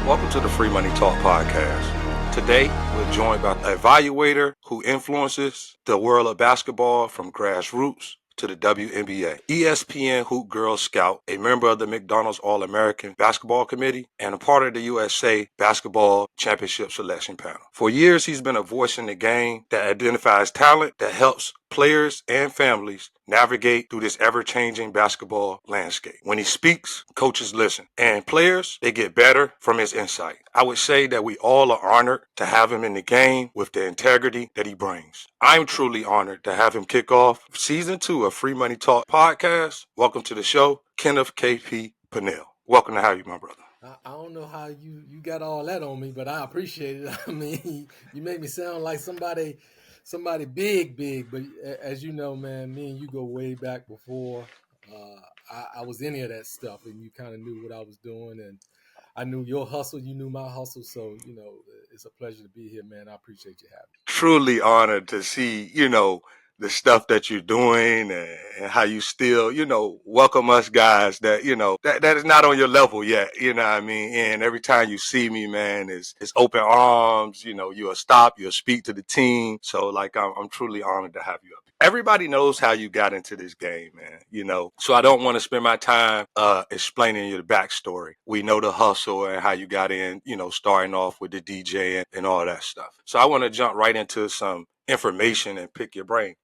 Welcome to the Free Money Talk podcast. Today, we're joined by an evaluator who influences the world of basketball from grassroots to the WNBA. ESPN Hoop Girl Scout, a member of the McDonald's All-American Basketball Committee, and a part of the USA Basketball Championship Selection Panel. For years, he's been a voice in the game that identifies talent that helps players and families navigate through this ever-changing basketball landscape. When he speaks, coaches listen, and players, they get better from his insight. I would say that we all are honored to have him in the game with the integrity that he brings. I'm truly honored to have him kick off season 2 of Free Money Talk podcast. Welcome to the show, Kenneth KP Pannell. Welcome to have you, my brother. I don't know how you got all that on me, but I appreciate it. I mean, you make me sound like somebody big. But as you know, man, me and you go way back before I was any of that stuff, and you kind of knew what I was doing, and I knew your hustle, you knew my hustle. So it's a pleasure to be here, man. I appreciate you having me. Truly honored to see, the stuff that you're doing and how you still, welcome us guys that, that is not on your level yet, you know what I mean? And every time you see me, man, it's open arms, you'll stop, you'll speak to the team. So like, I'm truly honored to have you up. Everybody knows how you got into this game, man, so I don't want to spend my time explaining you the backstory. We know the hustle and how you got in, starting off with the DJ and all that stuff. So I want to jump right into some information and pick your brain,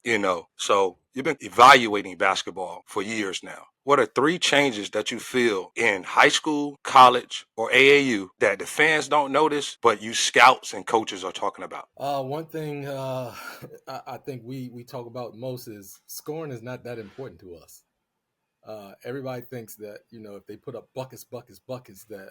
So you've been evaluating basketball for years now. What are 3 changes that you feel in high school, college, or AAU that the fans don't notice, but you scouts and coaches are talking about? One thing I think we talk about most is scoring is not that important to us. Everybody thinks that if they put up buckets, that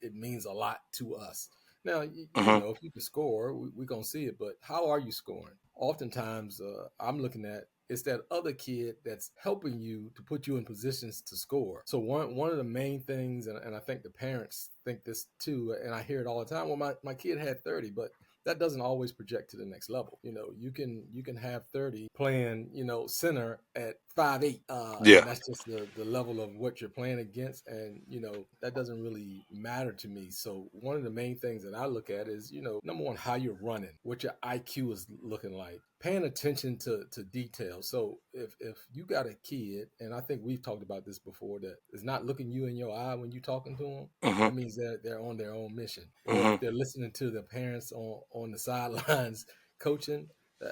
it means a lot to us. Now, Mm-hmm. if you can score, we're gonna see it. But how are you scoring? Oftentimes, I'm looking at it's that other kid that's helping you to put you in positions to score. So one of the main things, and I think the parents think this too, and I hear it all the time. Well, my kid had 30, but that doesn't always project to the next level. You can have 30 playing, center at 5'8", Yeah. and that's just the level of what you're playing against, and that doesn't really matter to me. So one of the main things that I look at is, number one, how you're running, what your IQ is looking like, paying attention to detail. So if you got a kid, and I think we've talked about this before, that is not looking you in your eye when you're talking to them, Mm-hmm. that means they're on their own mission. Or Mm-hmm. if they're listening to their parents on the sidelines coaching, uh,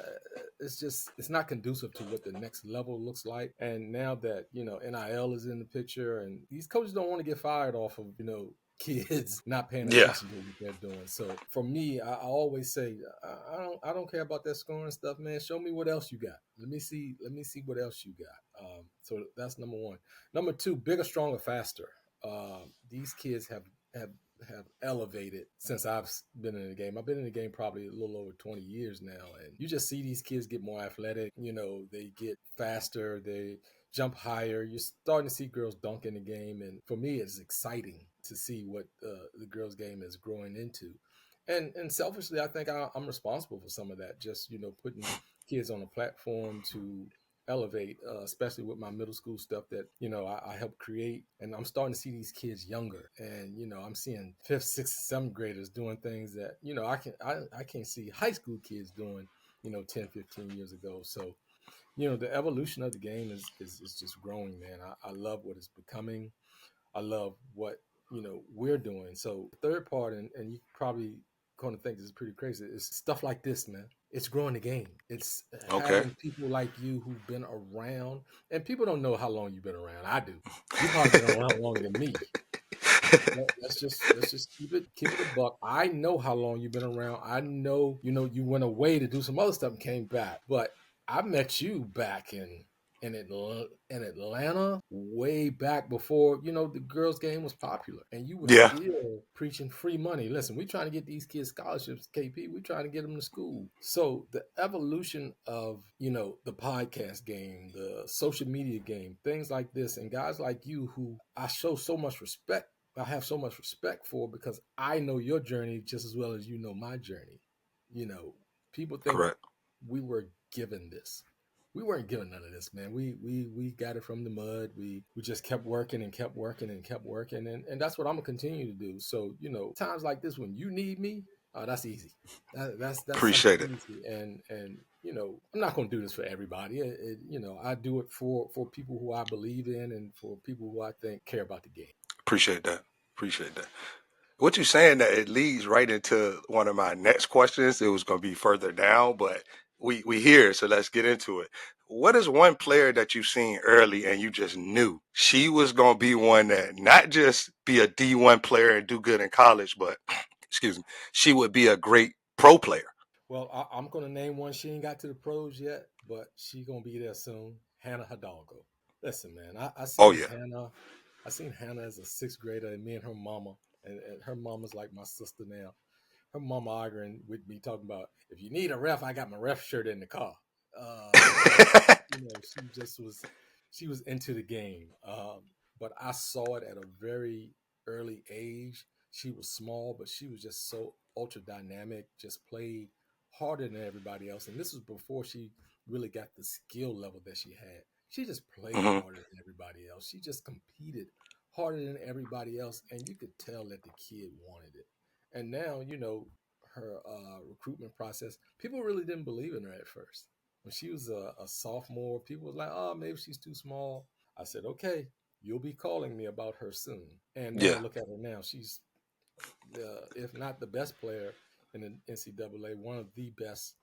it's not conducive to what the next level looks like. And now that NIL is in the picture, and these coaches don't want to get fired off of kids not paying Yeah. attention to what they're doing. So for me, I always say I don't care about that scoring stuff, man. Show me what else you got. Let me see what else you got. So that's number one. Number two, bigger, stronger, faster. These kids have have elevated since I've been in the game. I've been in the game probably a little over 20 years now, and you just see these kids get more athletic. They get faster, they jump higher. You're starting to see girls dunk in the game, and for me, it's exciting to see what the girls' game is growing into. And selfishly, I think I'm responsible for some of that. Just putting kids on a platform to elevate, especially with my middle school stuff that I help create, and I'm starting to see these kids younger, and I'm seeing fifth, sixth, seventh graders doing things that I can't see high school kids doing 10, 15 years ago. So the evolution of the game is just growing, man. I love what it's becoming. I love what we're doing. So the third part, and you probably going to think this is pretty crazy, is stuff like this, man. It's growing the game. It's Okay. having people like you who've been around, and people don't know how long you've been around. I do. You've probably been around longer than me. Let's just keep it a buck. I know how long you've been around. I know you went away to do some other stuff and came back, but I met you back in Atlanta way back before the girls' game was popular, and you were Yeah. still preaching free money. Listen, we're trying to get these kids scholarships, KP. We're trying to get them to school. So the evolution of the podcast game, the social media game, things like this, and guys like you who I show so much respect. I have so much respect for because I know your journey just as well as my journey. You know, People think Correct. we were given this. we weren't given none of this, man. We got it from the mud. We just kept working and kept working and kept working, and that's what I'm gonna continue to do. So times like this when you need me, that's easy. That's something Appreciate it. easy, and I'm not gonna do this for everybody. I do it for people who I believe in and for people who I think care about the game. Appreciate that. Appreciate that. What you're saying that it leads right into one of my next questions. It was going to be further down, but we here, so let's get into it. What is one player that you've seen early and you just knew she was going to be one that not just be a D1 player and do good in college, but excuse me, she would be a great pro player? Well, I'm gonna name one. She ain't got to the pros yet, but she gonna be there soon. Hannah Hidalgo. Listen, man, I Oh seen yeah. Hannah. I seen Hannah as a sixth grader, and me and her mama, and her mama's like my sister now. Her mama arguing with me, talking about if you need a ref, I got my ref shirt in the car. Because she just was into the game. But I saw it at a very early age. She was small, but she was just so ultra dynamic. Just played harder than everybody else, and this was before she really got the skill level that she had. She just played Hmm. harder than everybody else. She just competed harder than everybody else, and you could tell that the kid wanted it. And now, her recruitment process, people really didn't believe in her at first. When she was a sophomore, people was like, oh, maybe she's too small. I said, okay, you'll be calling me about her soon. And Yeah. man, look at her now. She's if not the best player in the NCAA, one of the best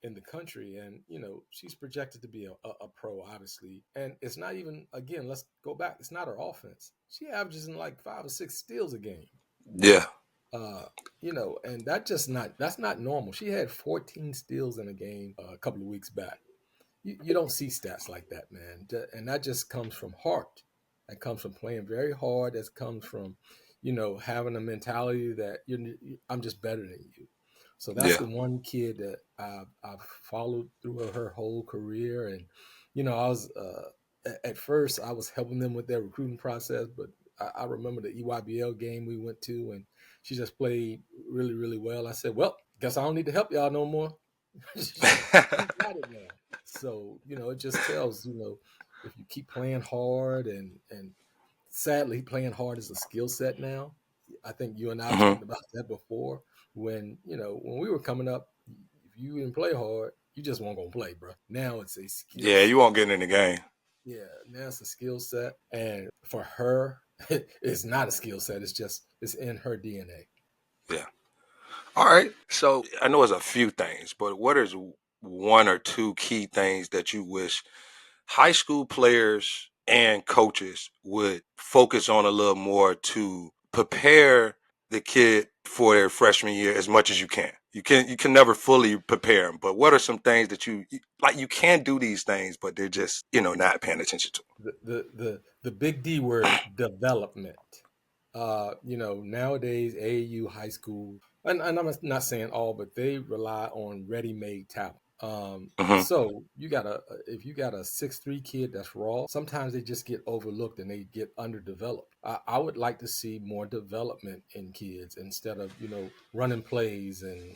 in the country. And, she's projected to be a pro, obviously. And it's not even, again, let's go back. It's not her offense. She averages in like 5 or 6 steals a game. Yeah. Uh, and that's not normal. She had 14 steals in a game a couple of weeks back. You don't see stats like that, man. And that just comes from heart. That comes from playing very hard. That comes from, having a mentality that I'm just better than you. So that's Yeah. the one kid that I've followed through her whole career. And, I was at first I was helping them with their recruiting process, but I remember the EYBL game we went to, and she just played really, really well. I said, "Well, guess I don't need to help y'all no more. She got it now." So it just tells if you keep playing hard and sadly playing hard is a skill set now. I think you and I have Hmm. talked about that before. When we were coming up, if you didn't play hard, you just weren't gonna play, bro. Now it's a skill Yeah, you set. won't get in the game. Yeah, now it's a skill set, and for her, it's not a skill set. It's in her DNA. Yeah. All right. So I know it's a few things, but what is one or two key things that you wish high school players and coaches would focus on a little more to prepare the kid for their freshman year as much as you can? You can never fully prepare them, but what are some things that like? You can do these things, but they're just not paying attention to. The big D word, development. Nowadays AAU high school, and I'm not saying all, but they rely on ready-made talent. Hmm. So if you got a 6'3" kid that's raw, sometimes they just get overlooked and they get underdeveloped. I would like to see more development in kids instead of running plays and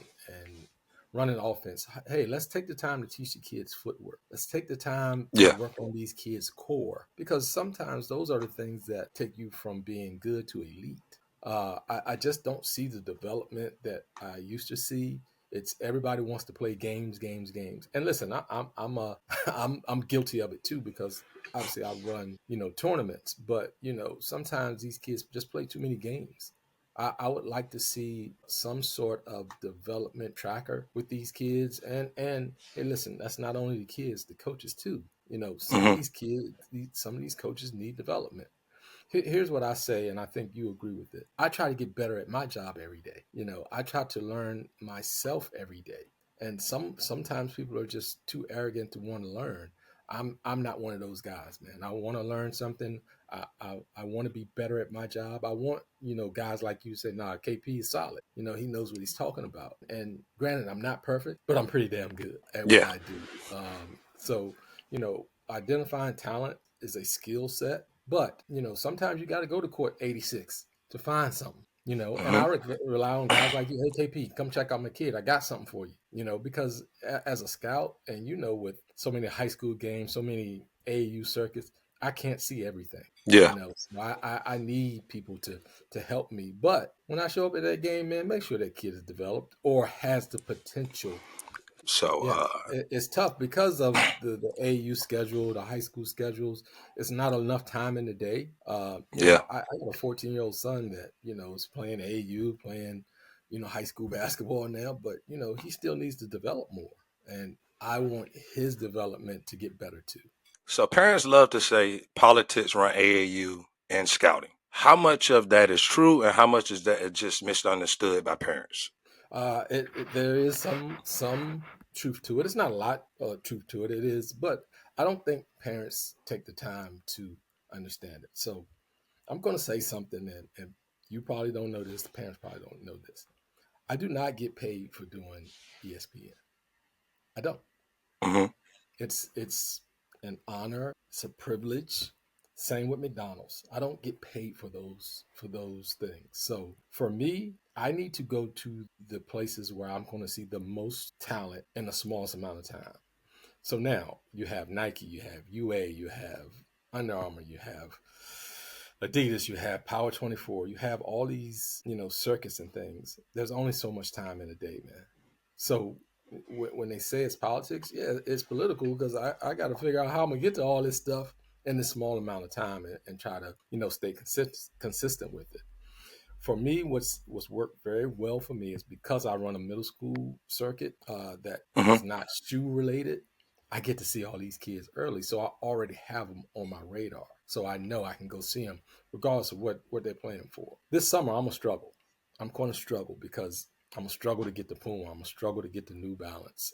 running offense. Hey, let's take the time to teach the kids footwork. Let's take the time to Yeah. work on these kids' core because sometimes those are the things that take you from being good to elite. I just don't see the development that I used to see. It's everybody wants to play games, games, games. And listen, I'm I'm guilty of it too because obviously I run tournaments, but sometimes these kids just play too many games. I would like to see some sort of development tracker with these kids. And hey, listen, that's not only the kids, the coaches too. Some of Hmm. these kids, some of these coaches need development. Here's what I say, and I think you agree with it. I try to get better at my job every day. I try to learn myself every day. And sometimes people are just too arrogant to want to learn. I'm not one of those guys, man. I want to learn something. I want to be better at my job. I want guys like you say, nah, KP is solid. He knows what he's talking about. And granted, I'm not perfect, but I'm pretty damn good at what Yeah. I do. So identifying talent is a skill set, but sometimes you got to go to court 86 to find something. And I Hmm. rely on guys like you. Hey, KP, come check out my kid. I got something for you. Because as a scout, and with so many high school games, so many AAU circuits, I can't see everything. Yeah. So I need people to help me. But when I show up at that game, man, make sure that kid is developed or has the potential. So, Yeah, it's tough because of the AU schedule, the high school schedules. It's not enough time in the day. yeah. I got a 14-year-old son that is playing AU, playing high school basketball now, but he still needs to develop more, and I want his development to get better too. So parents love to say politics run AAU and scouting. How much of that is true, and how much is that just misunderstood by parents? There is some truth to it. It's not a lot of truth to it. It is, but I don't think parents take the time to understand it. So I'm going to say something, and you probably don't know this. The parents probably don't know this. I do not get paid for doing ESPN. I don't. Hmm. It's an honor. It's a privilege. Same with McDonald's. I don't get paid for those things. So for me, I need to go to the places where I'm going to see the most talent in the smallest amount of time. So now you have Nike, you have UA, you have Under Armour, you have Adidas, you have Power 24, you have all these, circuits and things. There's only so much time in a day, man. So when they say it's politics, yeah, it's political because I got to figure out how I'm going to get to all this stuff in this small amount of time and try to, stay consistent with it. For me, what's worked very well for me is because I run a middle school circuit that Hmm. is not shoe related. I get to see all these kids early, so I already have them on my radar. So I know I can go see them regardless of what they're playing for. This summer, I'm gonna struggle. I'm going to struggle because I'm gonna struggle to get the Puma. I'm gonna struggle to get the New Balance.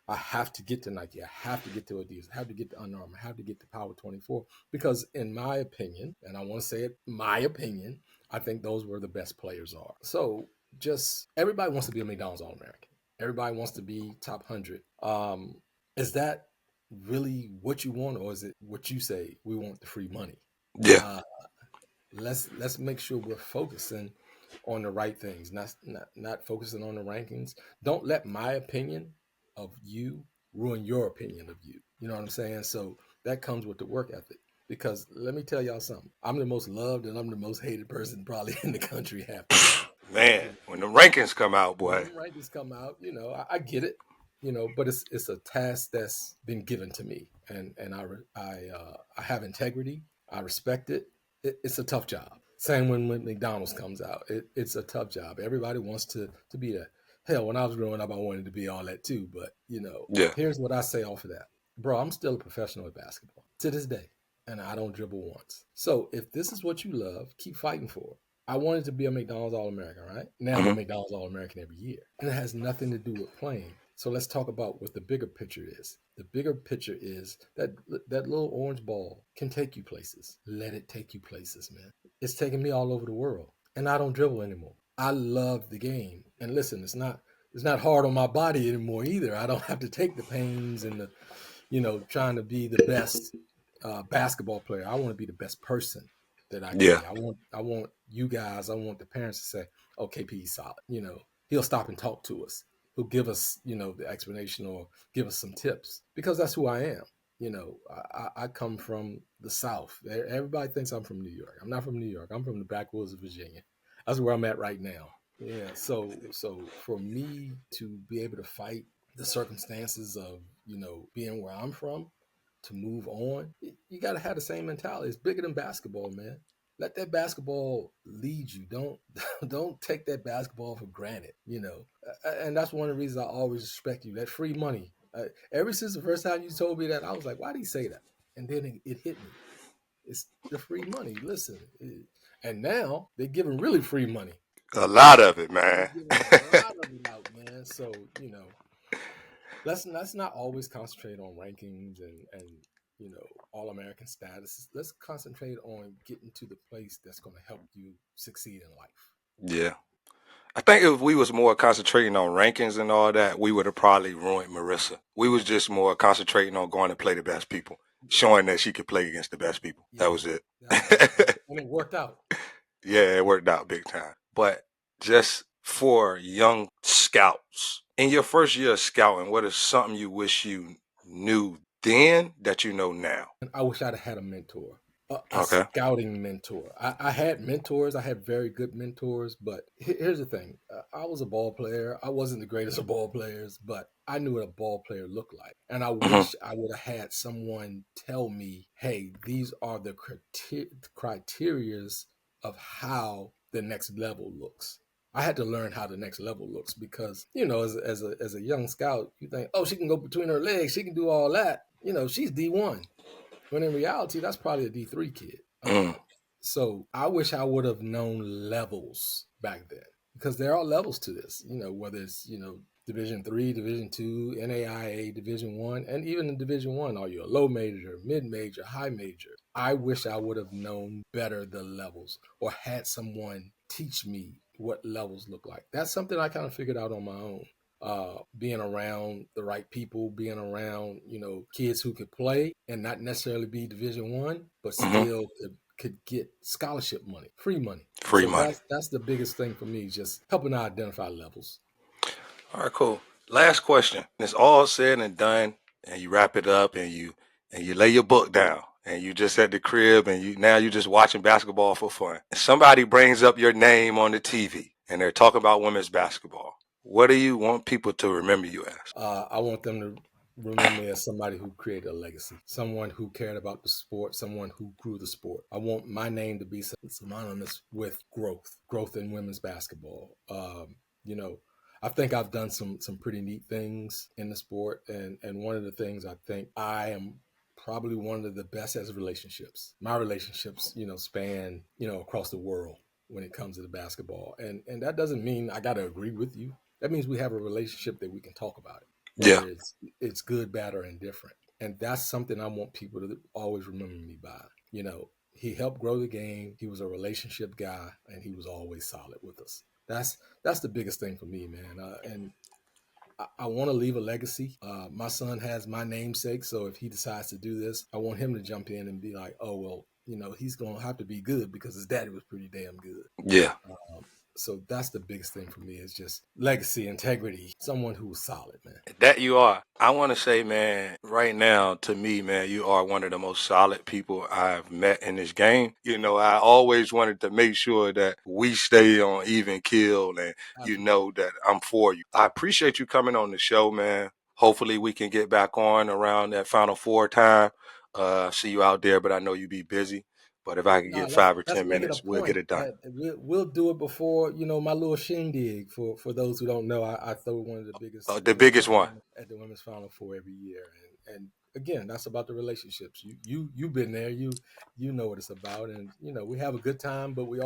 I have to get to Nike. I have to get to Adidas. I have to get to Under Armour. I have to get to Power 24 because, in my opinion, and I want to say it, my opinion, I think those were the best players are. So just everybody wants to be a McDonald's All American. Everybody wants to be top 100. Is that really what you want, or is it what you say? We want the free money. Yeah. Uh, let's make sure we're focusing on the right things, not focusing on the rankings. Don't let my opinion of you ruin your opinion of you. You know what I'm saying? So that comes with the work ethic. Because let me tell y'all something. I'm the most loved and I'm the most hated person probably in the country half the time. Man, when the rankings come out, When boy. them rankings come out, I get it, but it's a task that's been given to me, and I have integrity. I respect it. It's a tough job. Same when McDonald's comes out. It's a tough job. Everybody wants to be that. Hell, when I was growing up, I wanted to be all that too. But Yeah. here's what I say off of that, bro. I'm still a professional at basketball to this day, and I don't dribble once. So if this is what you love, keep fighting for it. I wanted to be a McDonald's All American, right? Now I'm a Hmm. McDonald's All American every year. And it has nothing to do with playing. So let's talk about what the bigger picture is. The bigger picture is that little orange ball can take you places. Let it take you places, man. It's taking me all over the world. And I don't dribble anymore. I love the game. And listen, it's not hard on my body anymore either. I don't have to take the pains and the trying to be the best basketball player. I want to be the best person that I can Yeah. be. I want you guys. I want the parents to say, "Oh, KP's solid." He'll stop and talk to us. He'll give us, the explanation or give us some tips because that's who I am. I come from the South. Everybody thinks I'm from New York. I'm not from New York. I'm from the backwoods of Virginia. That's where I'm at right now. Yeah. So for me to be able to fight the circumstances of being where I'm from to move on, you got to have the same mentality. It's bigger than basketball, man. Let that basketball lead you. Don't don't take that basketball for granted. And that's one of the reasons I always respect you. That free money. Ever since the first time you told me that, I was like, why did he say that? And then it hit me. It's the free money. Listen, and now they're giving really free money. A lot of it, They're man. giving a lot of it out, man. So let's not always concentrate on rankings and all American status. Let's concentrate on getting to the place that's going to help you succeed in life. Yeah. I think if we was more concentrating on rankings and all that, we would have probably ruined Marissa. We was just more concentrating on going to play the best people, Yeah, showing that she could play against the best people. That yeah, was it. that's right. And it worked out. Yeah, it worked out big time. but just for young scouts. In your first year of scouting, what is something you wish you knew then that you know now? And I wish I'd have had a mentor, a Okay. scouting mentor. I had mentors. I had very good mentors, but here's the thing: I was a ball player. I wasn't the greatest of ball players, but I knew what a ball player looked like, and I Hmm. wish I would have had someone tell me, "Hey, these are the criterias of how the next level looks." I had to learn how the next level looks because, as a young scout, you think, oh, she can go between her legs, she can do all that. She's D1. When in reality, that's probably a D3 kid. Mm. So I wish I would have known levels back then because there are levels to this. Whether it's Division 3, Division 2, NAIA, Division 1, and even in Division 1, are you a low major, mid major, high major? I wish I would have known better the levels or had someone teach me what levels look like. That's something I kind of figured out on my own. Being around the right people, being around kids who could play and not necessarily be Division 1, but Hmm. still could get scholarship money, free money. Free So money. that's the biggest thing for me, just helping to identify levels. All right, cool. Last question. It's all said and done, and you wrap it up, and you lay your book down, and you just at the crib, and you just watching basketball for fun. And somebody brings up your name on the TV, and they're talking about women's basketball. What do you want people to remember you as? I want them to remember me as somebody who created a legacy, someone who cared about the sport, someone who grew the sport. I want my name to be synonymous with growth in women's basketball. You know, I think I've done some pretty neat things in the sport, and one of the things I think I am probably one of the best as relationships. My relationships, span across the world when it comes to the basketball, and that doesn't mean I got to agree with you. That means we have a relationship that we can talk about it, Yeah, whether it's good, bad, or indifferent. And that's something I want people to always remember me by. He helped grow the game. He was a relationship guy, and he was always solid with us. That's the biggest thing for me, man. And I want to leave a legacy. My son has my namesake, so if he decides to do this, I want him to jump in and be like, "Oh well, he's gonna have to be good because his daddy was pretty damn good." yeah. So that's the biggest thing for me is just legacy, integrity, someone who was solid, man. That you are. I want to say, man, right now, to me, man, you are one of the most solid people I've met in this game. I always wanted to make sure that we stay on even keel and you Absolutely. know that I'm for you. I appreciate you coming on the show, man. Hopefully we can get back on around that Final Four time. See you out there, but I know you be busy. But if I could No, get let's 5 or 10 minutes, make it a we'll get point it done. that we'll do it before my little shindig. For those who don't know, I throw one of the biggest The biggest one. tournaments at the women's Final Four every year, and again, that's about the relationships. You've been there. You know what it's about, and we have a good time, but we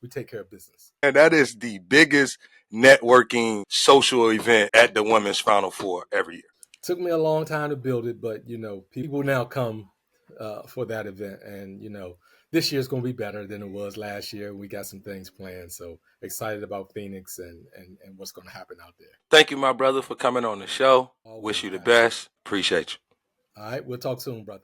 take care of business. And that is the biggest networking social event at the Women's Final Four every year. Took me a long time to build it, but people now come for that event, and this year's going to be better than it was last year. We got some things planned, so excited about Phoenix and what's going to happen out there. Thank you, my brother, for coming on the show. Wish Always, you the absolutely. best. Appreciate you. All right, we'll talk soon, brother.